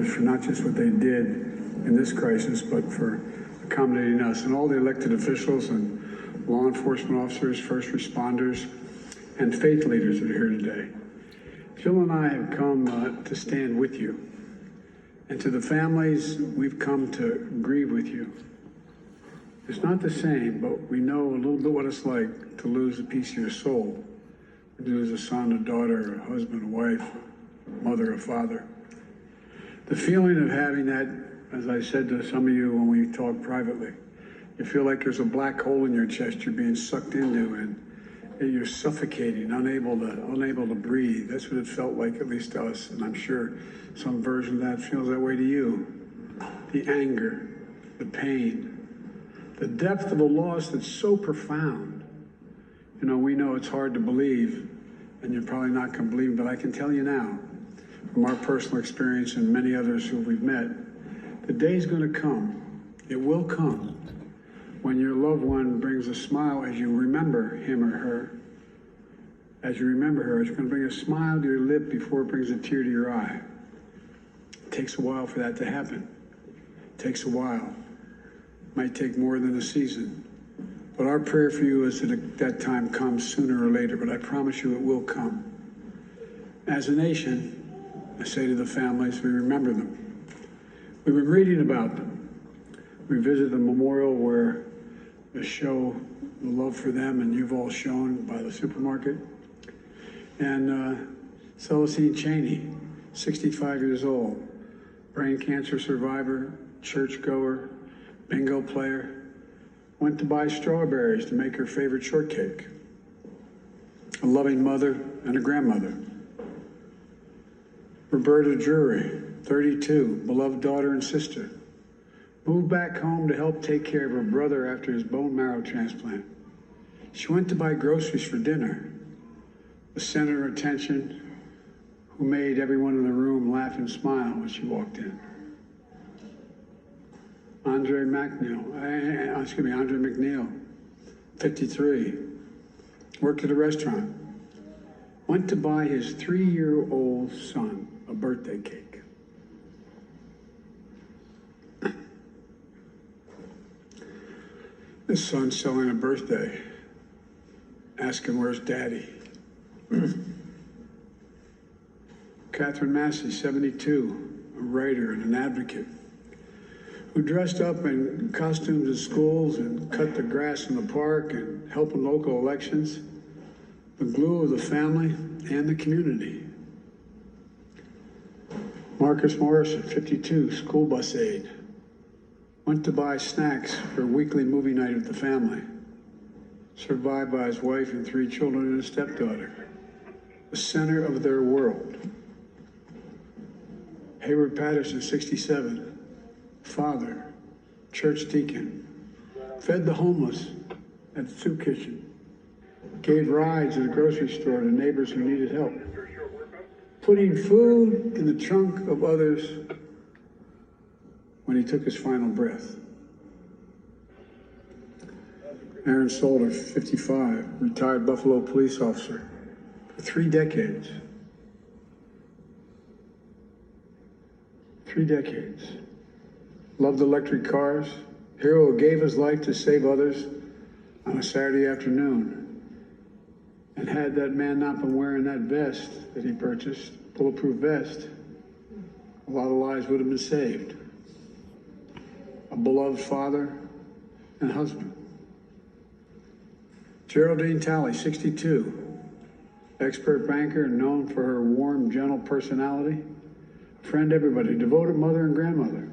others for not just what they did in this crisis, but for accommodating us, and all the elected officials and law enforcement officers, first responders, and faith leaders that are here today. Jill and I have come to stand with you. And to the families, we've come to grieve with you. It's not the same, but we know a little bit what it's like to lose a piece of your soul, to lose a son, a daughter, a husband, a wife, a mother, a father. The feeling of having that, as I said to some of you when we talked privately, you feel like there's a black hole in your chest you're being sucked into, and you're suffocating, unable to breathe. That's what it felt like, at least to us, and I'm sure some version of that feels that way to you. The anger, the pain, the depth of a loss that's so profound. You know, we know it's hard to believe, and you're probably not going to believe, but I can tell you now, from our personal experience and many others who we've met, the day's going to come, it will come, when your loved one brings a smile as you remember him or her. As you remember her, it's going to bring a smile to your lip before it brings a tear to your eye. It takes a while for that to happen. It takes a while. It might take more than a season. But our prayer for you is that that time comes sooner or later, but I promise you it will come. As a nation, I say to the families, we remember them. We've been reading about them. We visit the memorial where they show the love for them, and you've all shown by the supermarket. And Celestine Cheney, 65 years old, brain cancer survivor, churchgoer, bingo player, went to buy strawberries to make her favorite shortcake. A loving mother and a grandmother. Roberta Drury, 32, beloved daughter and sister, moved back home to help take care of her brother after his bone marrow transplant. She went to buy groceries for dinner. The center of attention, who made everyone in the room laugh and smile when she walked in. Andre McNeil, 53, worked at a restaurant, went to buy his 3-year-old son a birthday cake. His son's selling a birthday, asking where's daddy. Catherine Massey, 72, a writer and an advocate, who dressed up in costumes at schools and cut the grass in the park and helped in local elections, the glue of the family and the community. Marcus Morrison, 52, school bus aide, went to buy snacks for a weekly movie night with the family, survived by his wife and 3 children and a stepdaughter, the center of their world. Hayward Patterson, 67, father, church deacon, fed the homeless at the soup kitchen, gave rides at the grocery store to neighbors who needed help, putting food in the trunk of others when he took his final breath. Aaron Solder, 55, retired Buffalo police officer for 3 decades. 3 decades. Loved electric cars, hero who gave his life to save others on a Saturday afternoon. And had that man not been wearing that vest that he purchased, bulletproof vest, a lot of lives would have been saved. A beloved father and husband. Geraldine Talley, 62, expert banker known for her warm, gentle personality, friend to everybody, devoted mother and grandmother.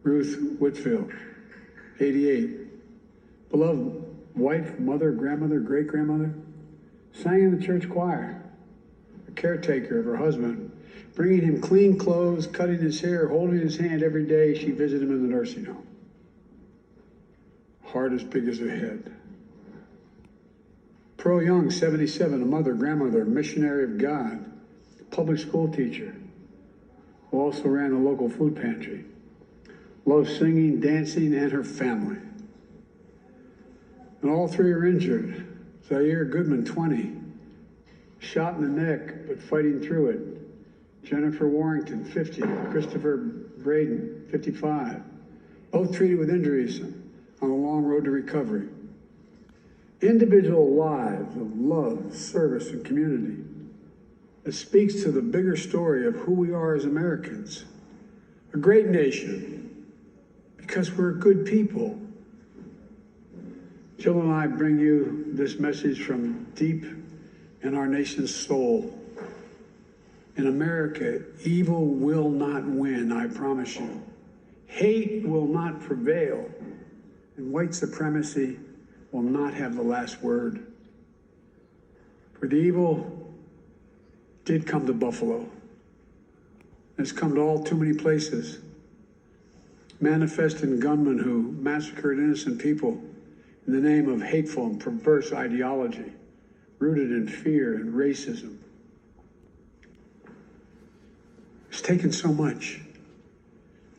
Ruth Whitfield, 88, beloved wife, mother, grandmother, great-grandmother, sang in the church choir, a caretaker of her husband, bringing him clean clothes, cutting his hair, holding his hand every day she visited him in the nursing home. Heart as big as her head. Pearl Young, 77, a mother, grandmother, missionary of God, public school teacher, who also ran a local food pantry. Loved singing, dancing, and her family. And all 3 are injured. Zaire Goodman, 20, shot in the neck, but fighting through it. Jennifer Warrington, 50. Christopher Braden, 55. Both treated with injuries on a long road to recovery. Individual lives of love, service, and community. It speaks to the bigger story of who we are as Americans. A great nation, because we're good people. Jill and I bring you this message from deep in our nation's soul. In America, evil will not win, I promise you. Hate will not prevail, and white supremacy will not have the last word. For the evil did come to Buffalo. It's come to all too many places. Manifesting gunmen who massacred innocent people in the name of hateful and perverse ideology, rooted in fear and racism. It's taken so much.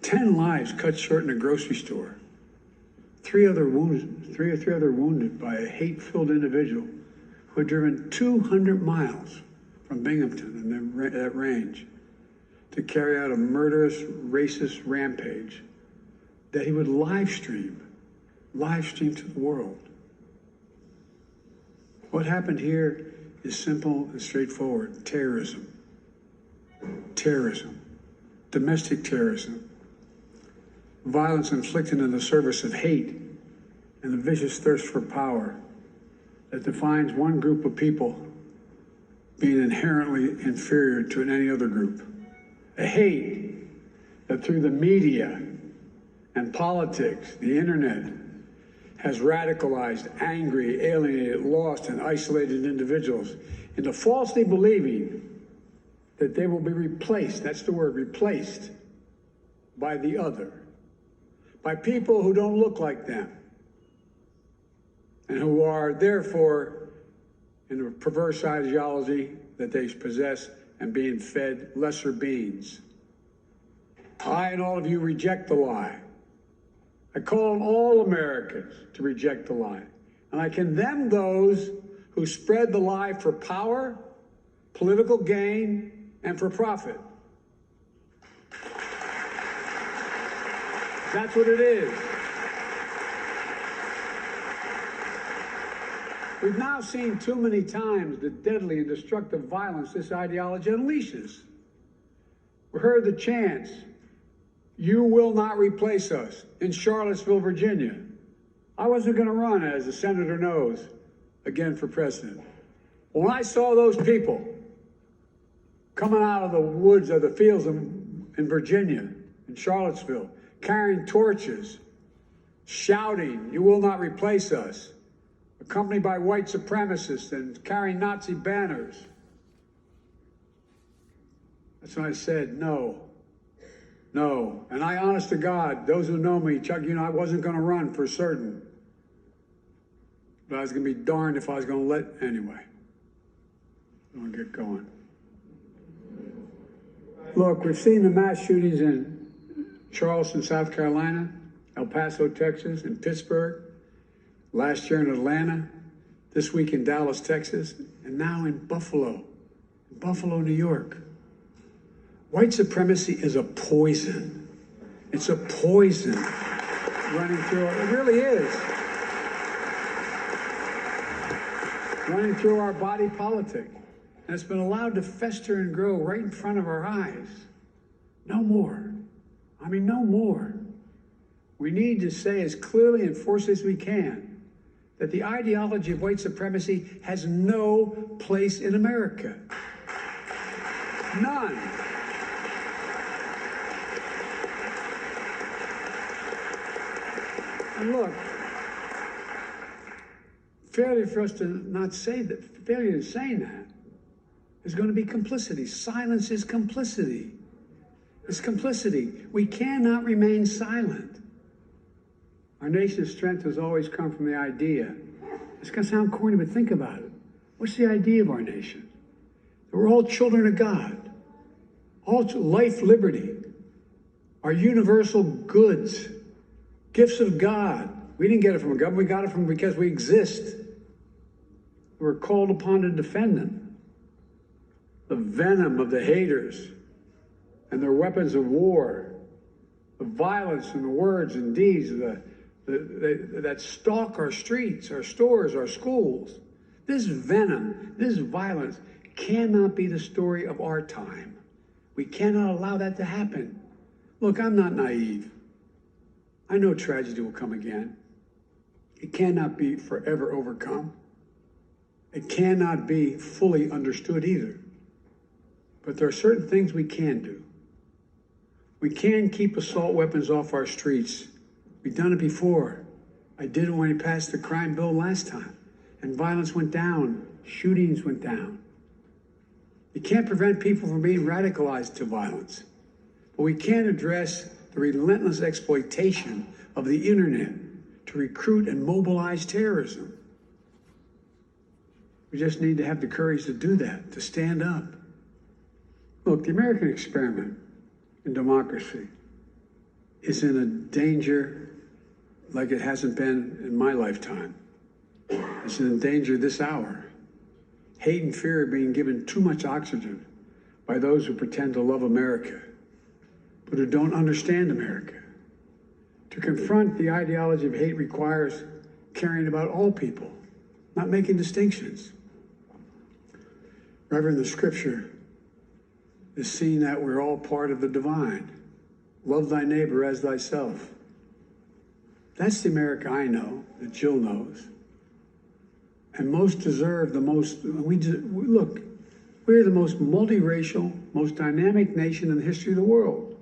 10 lives cut short in a grocery store. Three other wounded by a hate-filled individual who had driven 200 miles from Binghamton in that range to carry out a murderous, racist rampage that he would live stream to the world. What happened here is simple and straightforward. Terrorism, domestic terrorism, violence inflicted in the service of hate and the vicious thirst for power that defines one group of people being inherently inferior to any other group. A hate that through the media and politics, the internet, has radicalized, angry, alienated, lost, and isolated individuals into falsely believing that they will be replaced, that's the word, replaced, by the other, by people who don't look like them, and who are therefore in a perverse ideology that they possess and being fed lesser beings. I and all of you reject the lie. I call on all Americans to reject the lie. And I condemn those who spread the lie for power, political gain, and for profit. That's what it is. We've now seen too many times the deadly and destructive violence this ideology unleashes. We heard the chants, "You will not replace us," in Charlottesville, Virginia. I wasn't going to run, as the senator knows, again for president. When I saw those people coming out of the woods or the fields in Virginia, in Charlottesville, carrying torches, shouting, "You will not replace us," accompanied by white supremacists and carrying Nazi banners, that's when I said, no. And I, honest to God, those who know me, Chuck, I wasn't going to run for certain. But I was going to be darned if I was going to let anyway. I'm going to get going. Look, we've seen the mass shootings in Charleston, South Carolina, El Paso, Texas, and Pittsburgh, last year in Atlanta, this week in Dallas, Texas, and now in Buffalo, New York. White supremacy is a poison. It's a poison running through, it really is. Running through our body politic. And it's been allowed to fester and grow right in front of our eyes. No more. No more. We need to say as clearly and forcefully as we can that the ideology of white supremacy has no place in America. None. And look, failure for us to not say that, failure in saying that, is going to be complicity. Silence is complicity. It's complicity. We cannot remain silent. Our nation's strength has always come from the idea. It's going to sound corny, but think about it. What's the idea of our nation? That we're all children of God. All life, liberty, our universal goods, gifts of God. We didn't get it from a government. We got it from because we exist. We're called upon to defend them. The venom of the haters and their weapons of war, the violence and the words and deeds that stalk our streets, our stores, our schools. This venom, this violence cannot be the story of our time. We cannot allow that to happen. Look, I'm not naive. I know tragedy will come again. It cannot be forever overcome. It cannot be fully understood either. But there are certain things we can do. We can keep assault weapons off our streets. We've done it before. I did it when we passed the crime bill last time, and violence went down, shootings went down. You can't prevent people from being radicalized to violence, but we can address the relentless exploitation of the internet to recruit and mobilize terrorism. We just need to have the courage to do that, to stand up. Look, the American experiment in democracy is in a danger like it hasn't been in my lifetime. It's in danger this hour. Hate and fear are being given too much oxygen by those who pretend to love America, but who don't understand America. To confront the ideology of hate requires caring about all people, not making distinctions. Reverend, the scripture is seeing that we're all part of the divine. Love thy neighbor as thyself. That's the America I know, that Jill knows. And most deserve the most, look, we're the most multiracial, most dynamic nation in the history of the world.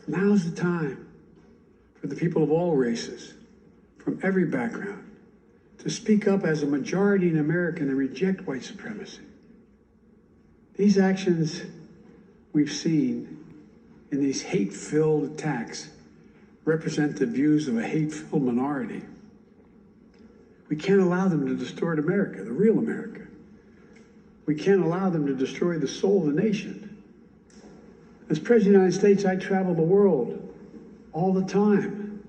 Now's the time for the people of all races, from every background, to speak up as a majority in America and reject white supremacy. These actions we've seen in these hate-filled attacks represent the views of a hate-filled minority. We can't allow them to distort America, the real America. We can't allow them to destroy the soul of the nation. As President of the United States, I travel the world all the time.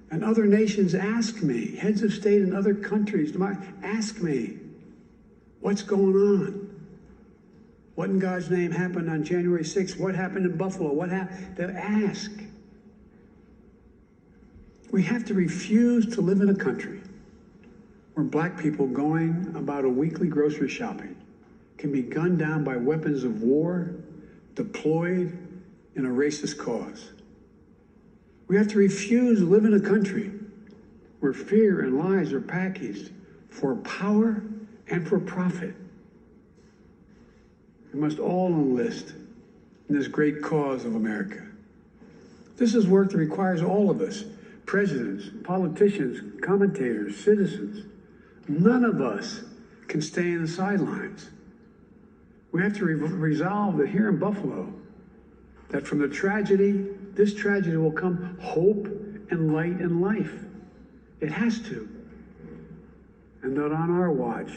And other nations ask me, heads of state in other countries, ask me, what's going on? What in God's name happened on January 6th? What happened in Buffalo? What happened? They ask. We have to refuse to live in a country where black people going about a weekly grocery shopping can be gunned down by weapons of war deployed in a racist cause. We have to refuse to live in a country where fear and lies are packaged for power and for profit. We must all enlist in this great cause of America. This is work that requires all of us, presidents, politicians, commentators, citizens. None of us can stay in the sidelines. We have to resolve that here in Buffalo, that from the tragedy, this tragedy will come hope and light and life. It has to. And that on our watch,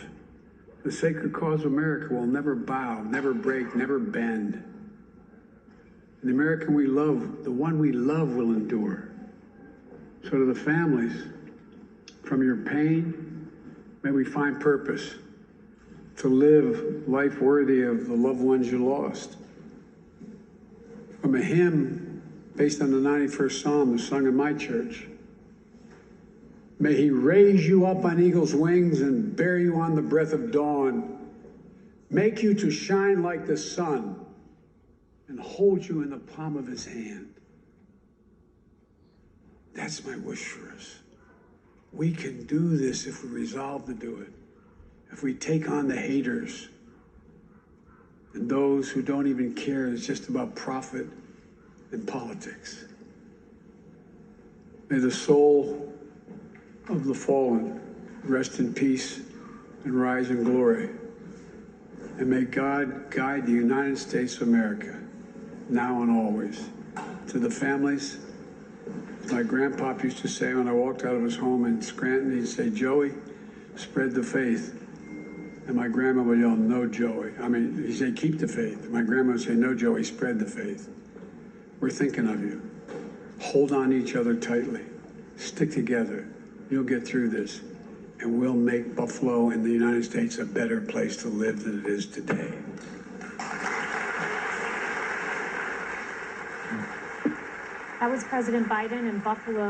the sacred cause of America will never bow, never break, never bend. And the American we love, the one we love, will endure. So to the families, from your pain, may we find purpose to live life worthy of the loved ones you lost. From a hymn based on the 91st Psalm sung in my church, may he raise you up on eagle's wings and bear you on the breath of dawn, make you to shine like the sun and hold you in the palm of his hand. That's my wish for us. We can do this if we resolve to do it. If we take on the haters and those who don't even care, it's just about profit and politics. May the soul of the fallen rest in peace and rise in glory. And may God guide the United States of America, now and always. To the families, my grandpa used to say when I walked out of his home in Scranton, he'd say, Joey, spread the faith. And my grandma would yell, no, Joey. He'd say, keep the faith. My grandma would say, no, Joey, spread the faith. We're thinking of you. Hold on to each other tightly. Stick together. You'll get through this. And we'll make Buffalo and the United States a better place to live than it is today. That was President Biden in Buffalo.